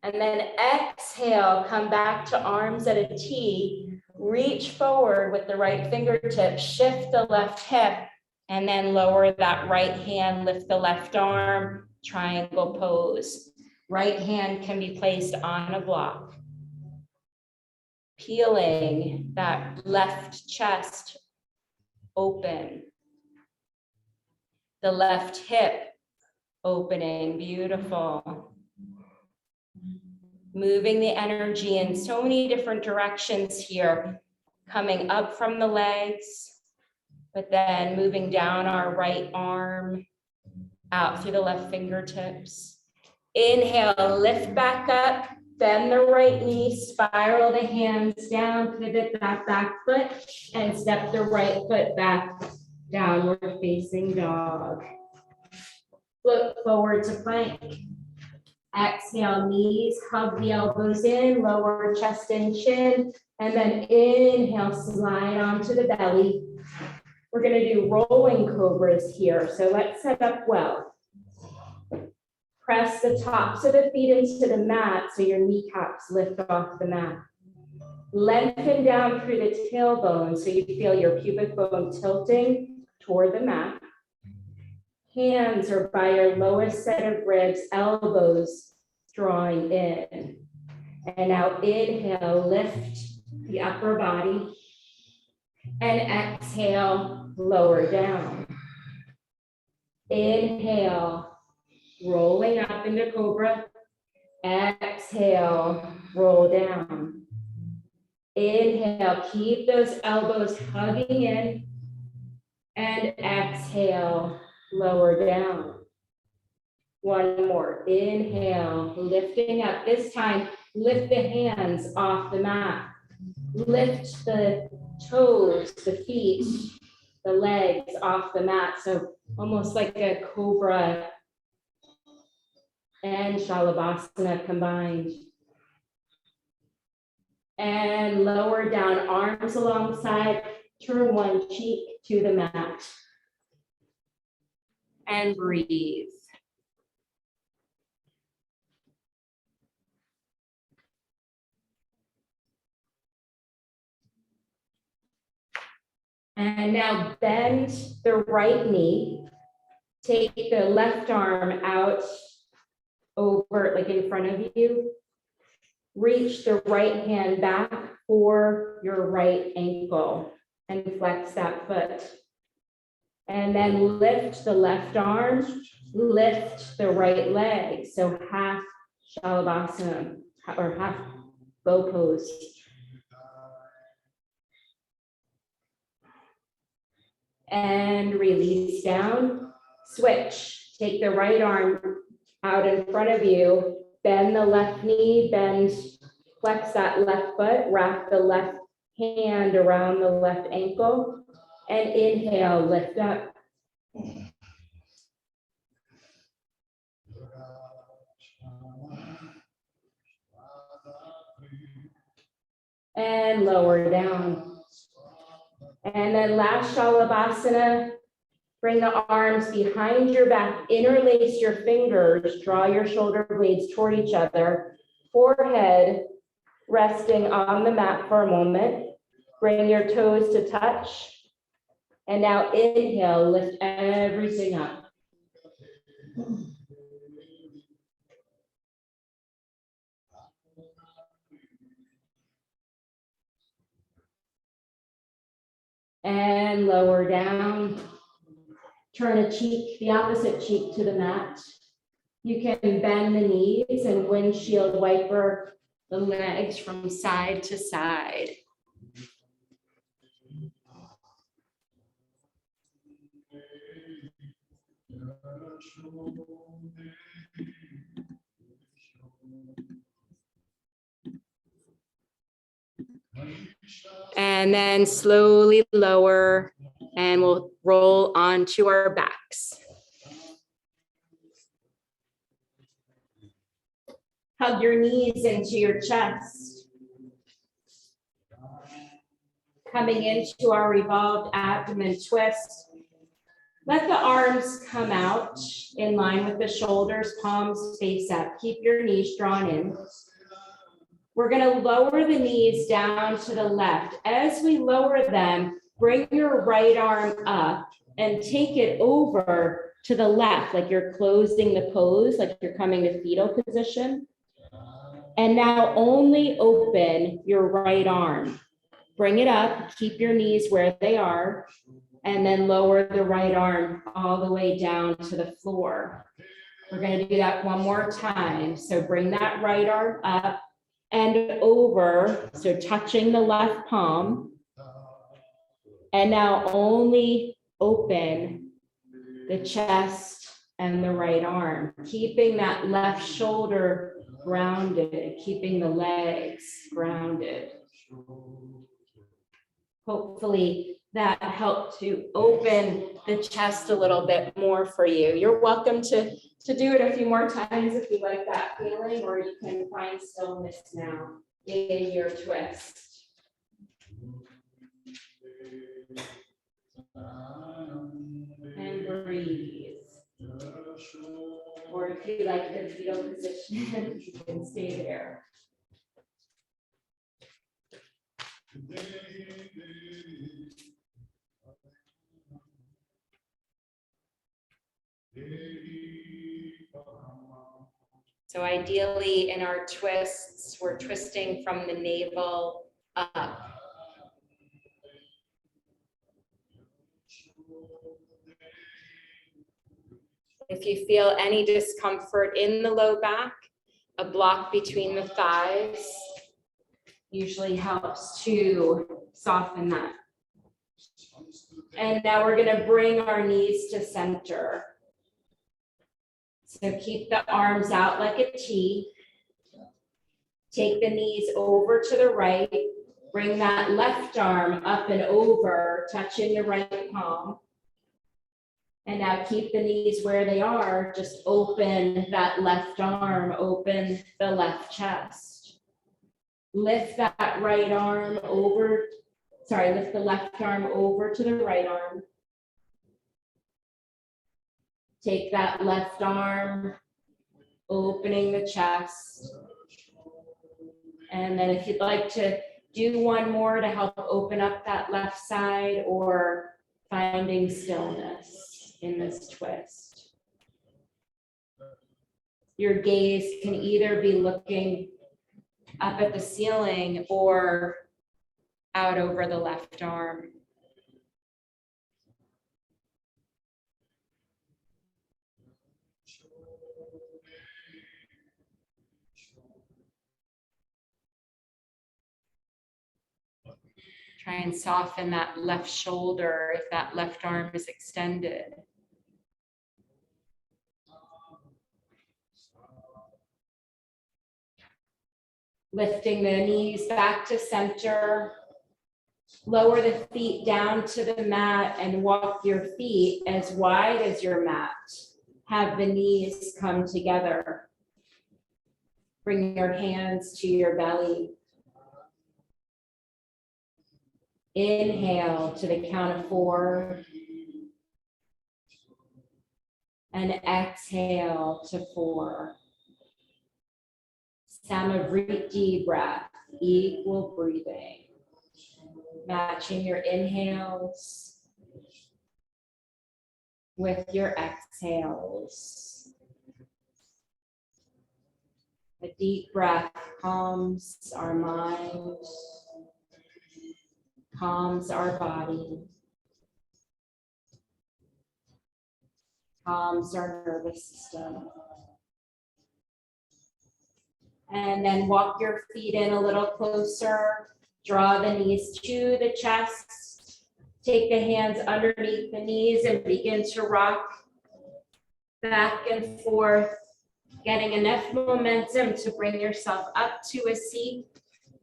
Speaker 1: And then exhale, come back to arms at a T. Reach forward with the right fingertip, shift the left hip, and then lower that right hand, lift the left arm, triangle pose. Right hand can be placed on a block. Peeling that left chest open. The left hip opening, beautiful. Moving the energy in so many different directions here, coming up from the legs, but then moving down our right arm, out through the left fingertips. Inhale, lift back up, bend the right knee, spiral the hands down, pivot that back foot, and step the right foot back, downward facing dog. Look forward to plank. Exhale, knees, hug the elbows in, lower chest and chin, and then inhale, slide onto the belly. We're going to do rolling cobras here, so let's set up well. Press the tops of the feet into the mat so your kneecaps lift off the mat. Lengthen down through the tailbone so you feel your pubic bone tilting toward the mat. Hands are by your lowest set of ribs, elbows drawing in. And now inhale, lift the upper body. And exhale, lower down. Inhale, rolling up into cobra. Exhale, roll down. Inhale, keep those elbows hugging in. And exhale, lower down. One more. Inhale, lifting up. This time, lift the hands off the mat. Lift the toes, the feet, the legs off the mat. So almost like a cobra and Shalabhasana combined. And lower down, arms alongside, turn one cheek to the mat. And breathe. And now bend the right knee, Take the left arm out over, like in front of you. Reach the right hand back for your right ankle and flex that foot. And then lift the left arm, lift the right leg. So half Shalabhasana or half bow pose. And release down, switch. Take the right arm out in front of you, bend the left knee, bend, flex that left foot, wrap the left hand around the left ankle, and inhale, lift up. And lower down. And then last Shalabhasana, bring the arms behind your back, interlace your fingers, draw your shoulder blades toward each other, forehead resting on the mat for a moment. Bring your toes to touch. And now inhale, lift everything up. And lower down. Turn a cheek, the opposite cheek to the mat. You can bend the knees and windshield wiper the legs from side to side. And then slowly lower, and we'll roll onto our backs. Hug your knees into your chest. Coming into our revolved abdomen twist. Let the arms come out in line with the shoulders, palms face up. Keep your knees drawn in. We're going to lower the knees down to the left. As we lower them, bring your right arm up and take it over to the left, like you're closing the pose, like you're coming to fetal position. And now only open your right arm. Bring it up, keep your knees where they are, and then lower the right arm all the way down to the floor. We're going to do that one more time. So bring that right arm up and over, so touching the left palm. And now only open the chest and the right arm, keeping that left shoulder grounded, keeping the legs grounded. Hopefully that helped to open the chest a little bit more for you. You're welcome to do it a few more times if you like that feeling, or you can find stillness now in your twist. And breathe. Or if you like the fetal position, you can stay there. So ideally in our twists, we're twisting from the navel up. If you feel any discomfort in the low back, a block between the thighs usually helps to soften that. And now we're going to bring our knees to center. So keep the arms out like a T. Take the knees over to the right. Bring that left arm up and over, touching the right palm. And now keep the knees where they are. Just open that left arm, open the left chest. Lift that right arm over, lift the left arm over to the right arm. Take that left arm, opening the chest. And then if you'd like to do one more to help open up that left side, or finding stillness in this twist. your gaze can either be looking up at the ceiling or out over the left arm. Try and soften that left shoulder if that left arm is extended. Lifting the knees back to center. Lower the feet down to the mat and walk your feet as wide as your mat. Have the knees come together. Bring your hands to your belly. Inhale to the count of 4. And exhale to 4. Samavriti breath, equal breathing. Matching your inhales with your exhales. A deep breath calms our mind, calms our body, calms our nervous system. And then walk your feet in a little closer. Draw the knees to the chest. Take the hands underneath the knees and begin to rock back and forth, getting enough momentum to bring yourself up to a seat,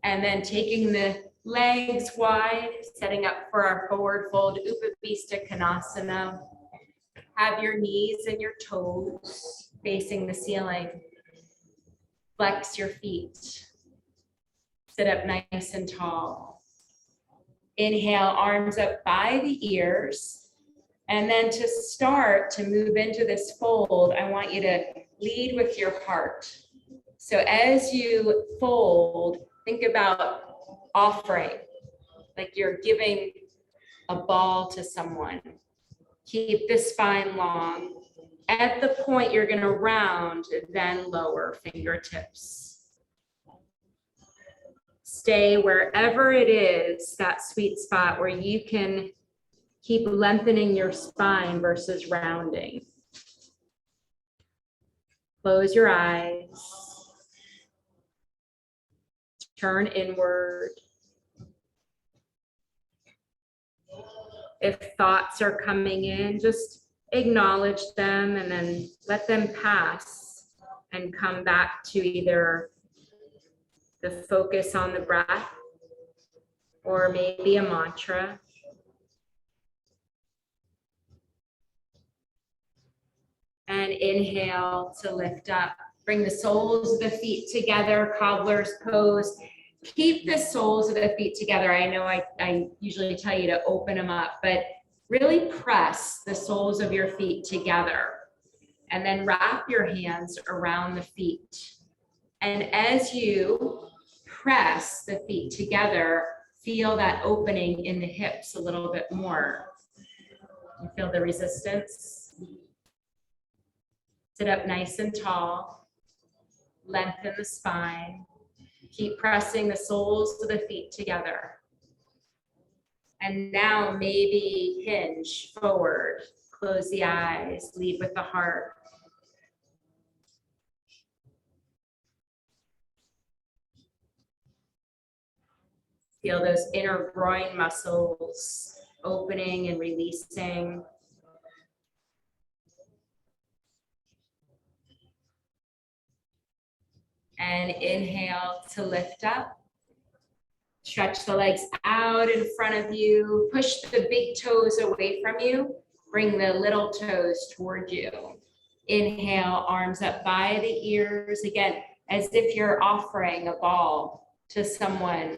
Speaker 1: and then taking the legs wide, setting up for our forward fold, Upavista Konasana. Have your knees and your toes facing the ceiling. Flex your feet. Sit up nice and tall. Inhale, arms up by the ears. And then to start to move into this fold, I want you to lead with your heart. So as you fold, think about offering, like you're giving a ball to someone. Keep the spine long. At the point you're going to round, then lower fingertips. Stay wherever it is, that sweet spot where you can keep lengthening your spine versus rounding. Close your eyes. Turn inward. If thoughts are coming in, just acknowledge them and then let them pass and come back to either the focus on the breath or maybe a mantra. And inhale to lift up. Bring the soles of the feet together, cobbler's pose. Keep the soles of the feet together. I know I usually tell you to open them up, but really press the soles of your feet together. And then wrap your hands around the feet. And as you press the feet together, feel that opening in the hips a little bit more. You feel the resistance? Sit up nice and tall. Lengthen the spine. Keep pressing the soles of the feet together. And now maybe hinge forward. Close the eyes. Lead with the heart. Feel those inner groin muscles opening and releasing. And inhale to lift up. Stretch the legs out in front of you. Push the big toes away from you. Bring the little toes toward you. Inhale, arms up by the ears. Again, as if you're offering a ball to someone.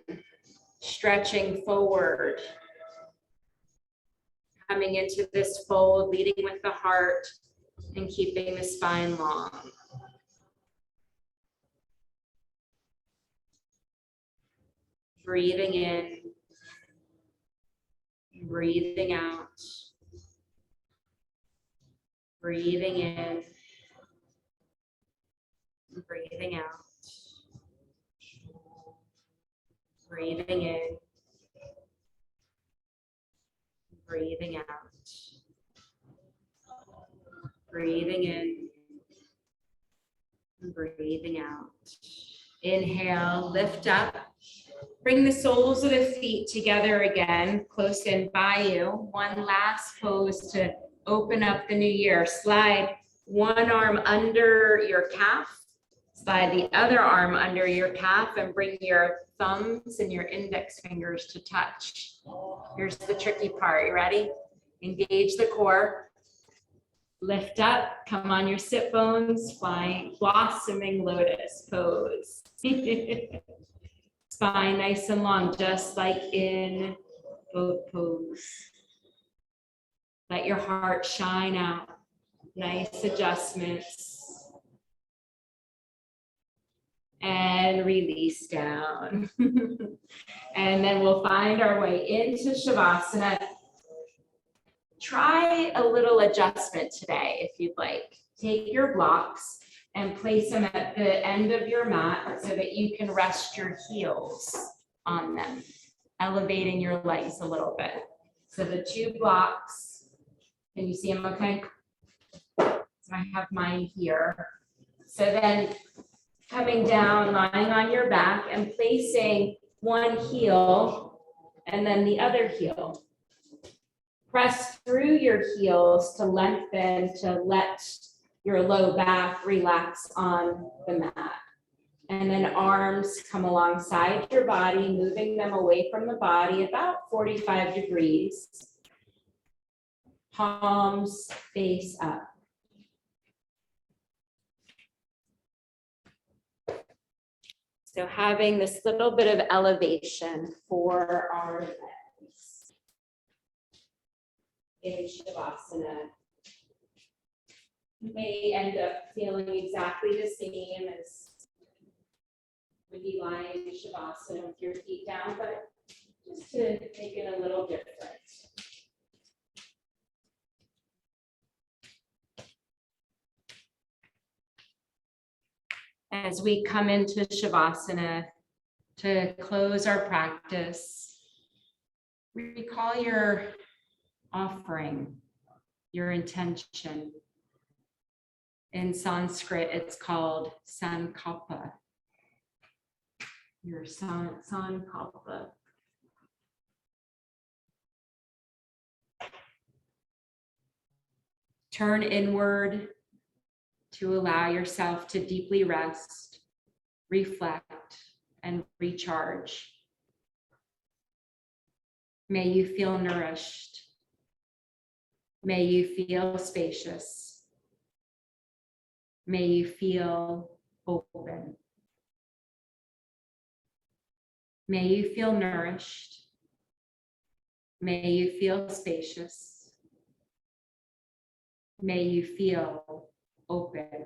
Speaker 1: Stretching forward. Coming into this fold, leading with the heart and keeping the spine long. Breathing in, breathing out, breathing in, Breathing out. Breathing in. Breathing out. Breathing in. Breathing out. Inhale, lift up. Bring the soles of the feet together again, close in by you. One last pose to open up the new year. Slide one arm under your calf. Slide the other arm under your calf and bring your thumbs and your index fingers to touch. Here's the tricky part. You ready? Engage the core. Lift up, come on your sit bones, flying, blossoming lotus pose. Spine nice and long, just like in boat pose. Let your heart shine out. Nice adjustments. And release down. And then we'll find our way into Shavasana. Try a little adjustment today if you'd like. Take your blocks and place them at the end of your mat so that you can rest your heels on them, elevating your legs a little bit. So the two blocks, can you see them okay? So I have mine here. So then coming down, lying on your back and placing one heel and then the other heel. Press through your heels to lengthen, to let your low back relax on the mat. And then arms come alongside your body, moving them away from the body about 45 degrees. Palms face up. So having this little bit of elevation for our legs in Shavasana. You may end up feeling exactly the same as when you lie in Shavasana with your feet down, but just to make it a little different. As we come into Shavasana to close our practice, recall your offering, your intention. In Sanskrit, it's called sankalpa. Your sankalpa. Turn inward to allow yourself to deeply rest, reflect, and recharge. May you feel nourished. May you feel spacious. May you feel open. May you feel nourished. May you feel spacious. May you feel open.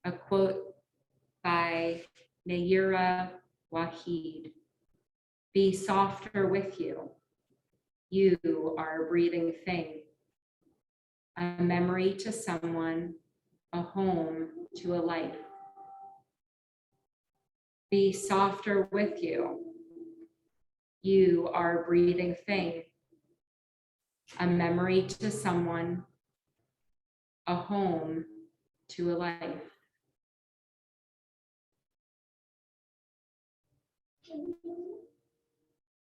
Speaker 1: A quote by Nayira Wahid. Be softer with you. You are a breathing thing. A memory to someone, a home to a life. Be softer with you. You are a breathing thing. A memory to someone, a home to a life.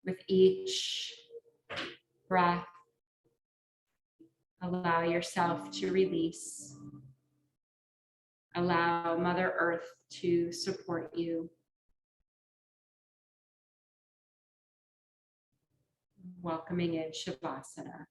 Speaker 1: With each breath, allow yourself to release. Allow Mother Earth to support you. Welcoming in Shavasana.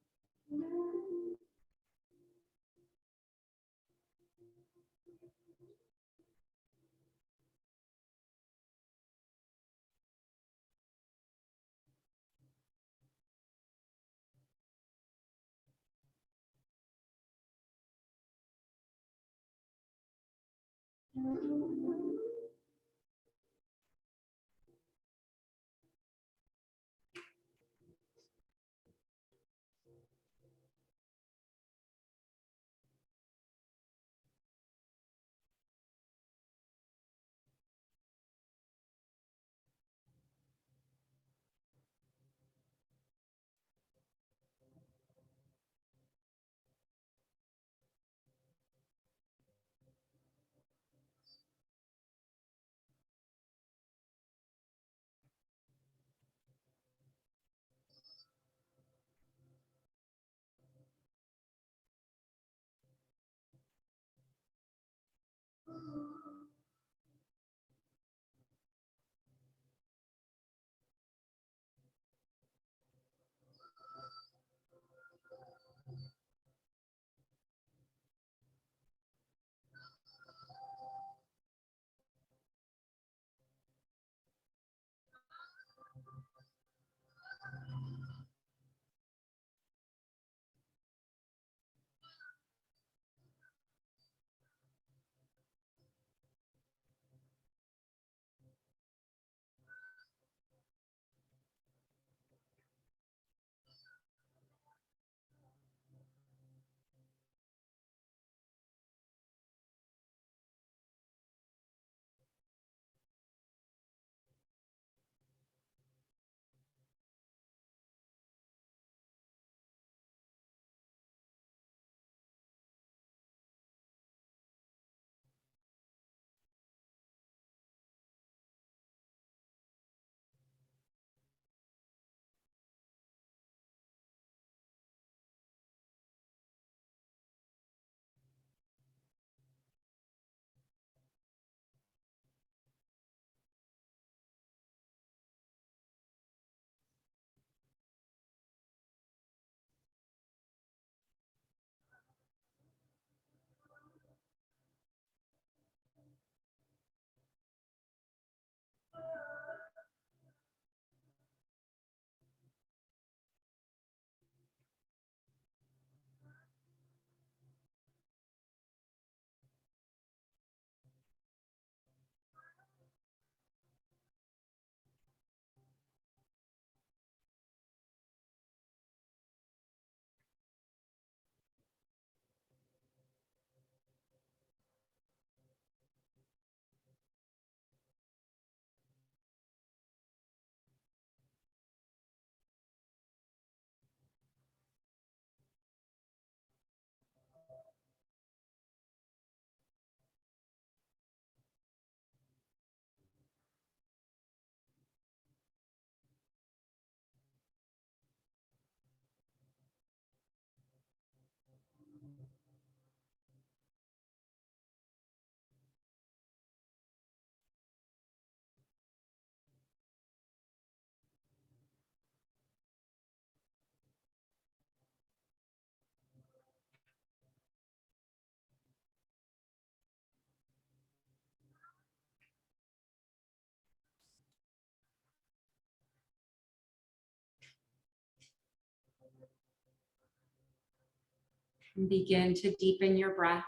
Speaker 1: And begin to deepen your breath.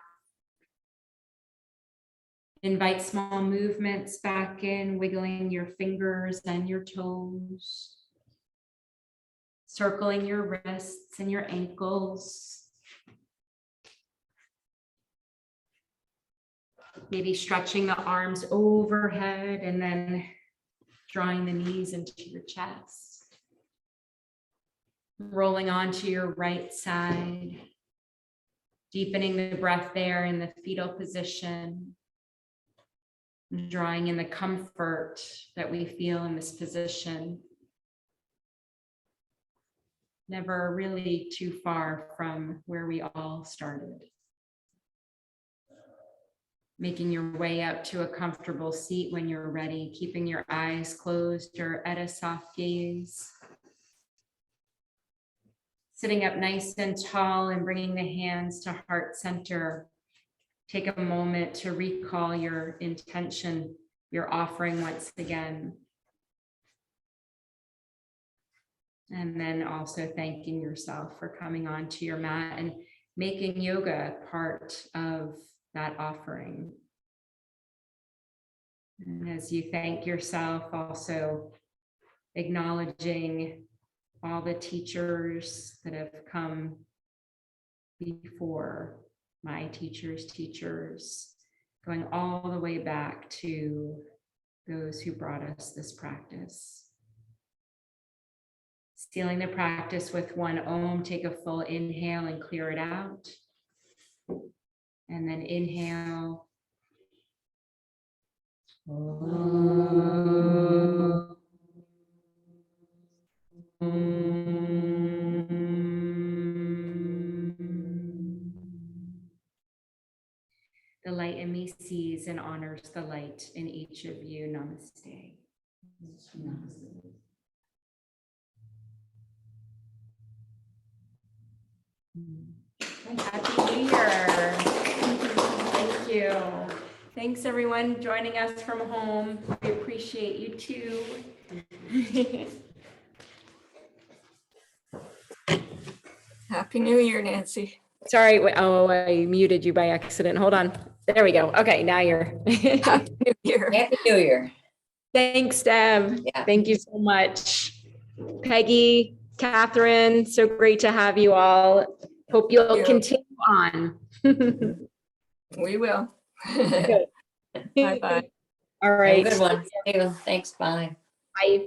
Speaker 1: Invite small movements back in, wiggling your fingers and your toes, circling your wrists and your ankles. Maybe stretching the arms overhead and then drawing the knees into your chest. Rolling onto your right side, deepening the breath there in the fetal position. Drawing in the comfort that we feel in this position. Never really too far from where we all started. Making your way up to a comfortable seat when you're ready, keeping your eyes closed or at a soft gaze. Sitting up nice and tall and bringing the hands to heart center. Take a moment to recall your intention, your offering once again. And then also thanking yourself for coming onto your mat and making yoga part of that offering. And as you thank yourself, also acknowledging all the teachers that have come before. My teachers, going all the way back to those who brought us this practice. Sealing the practice with one Om, take a full inhale and clear it out. And then inhale. Om. The light in me sees and honors the light in each of you. Namaste. Happy New Year. Thank you. Thanks everyone joining us from home. We appreciate you too.
Speaker 4: Happy New Year, Nancy.
Speaker 1: Sorry, oh, I muted you by accident. Hold on. There we go. Okay, now you're.
Speaker 4: Happy New Year.
Speaker 5: Happy New Year.
Speaker 1: Thanks, Deb.
Speaker 5: Yeah.
Speaker 1: Thank you so much. Peggy, Catherine, so great to have you all. Hope you'll
Speaker 4: you.
Speaker 1: continue on.
Speaker 4: We will.
Speaker 1: Good.
Speaker 4: Bye-bye.
Speaker 1: All
Speaker 5: Have a
Speaker 1: right.
Speaker 5: good one. Thanks. Bye.
Speaker 1: Bye.